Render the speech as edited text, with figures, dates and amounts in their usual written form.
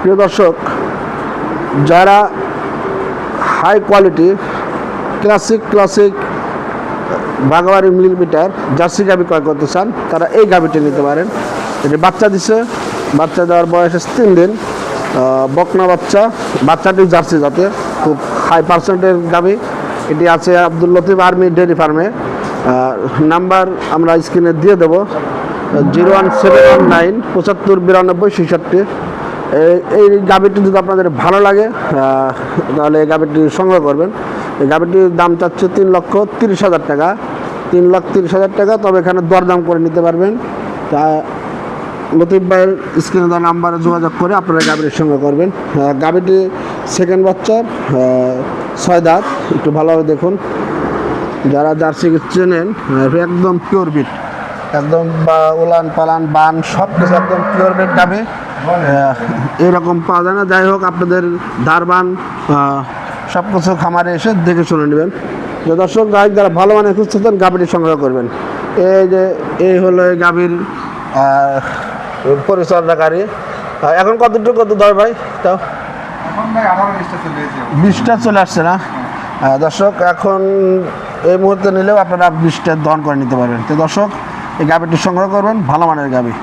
প্রিয় দর্শক, যারা হাই কোয়ালিটি ক্লাসিক বাঘাবাড়ি মিলিমিটার জার্সি গাভি ক্রয় করতে চান, তারা এই গাভিটি নিতে পারেন। এটি বাচ্চা দিছে, বাচ্চা দেওয়ার বয়স 3 দিন, বকনা বাচ্চাটি জার্সি জাতের, খুব হাই পার্সেন্টের গাভি। এটি আছে আব্দুল লতিফ আর্মি ডেয়ারি ফার্মে। নাম্বার আমরা স্ক্রিনে দিয়ে দেবো, 01719 75 92 66। এই গাভিটি যদি আপনাদের ভালো লাগে তাহলে এই গাভিটি সংগ্রহ করবেন। এই গাভিটির দাম চাচ্ছে 3,30,000 টাকা, 3,30,000 টাকা। তবে এখানে দরদাম করে নিতে পারবেন। তা লতিফ ভাইয়ের স্ক্রিনে দেওয়া নাম্বারে যোগাযোগ করে আপনারা গাভিটির সংগ্রহ করবেন। গাভিটি সেকেন্ড বাচ্চার, 6 দাঁত। একটু ভালোভাবে দেখুন, যারা জার্সি চেনেন, একদম পিওর বিট, একদম উলান পালান বান সব কিছু একদম পিওর বিট গাভি। এরকম পাওয়া যায় না। যাই হোক, আপনাদের ধারবান সব কিছু খামারে এসে দেখে শুনে নেবেন। যে দর্শক যারা ভালো মানে খুঁজতেছেন, গাভীটি সংগ্রহ করবেন। এই হলো এই গাভীর পরিচর্যাকারী। এখন কত দর ভাই? তাও 20টা চলে আসছে না দর্শক? এখন এই মুহূর্তে নিলেও আপনারা 20টা দহন করে নিতে পারবেন। তো দর্শক, এই গাভীটি সংগ্রহ করবেন, ভালো মানের গাভী।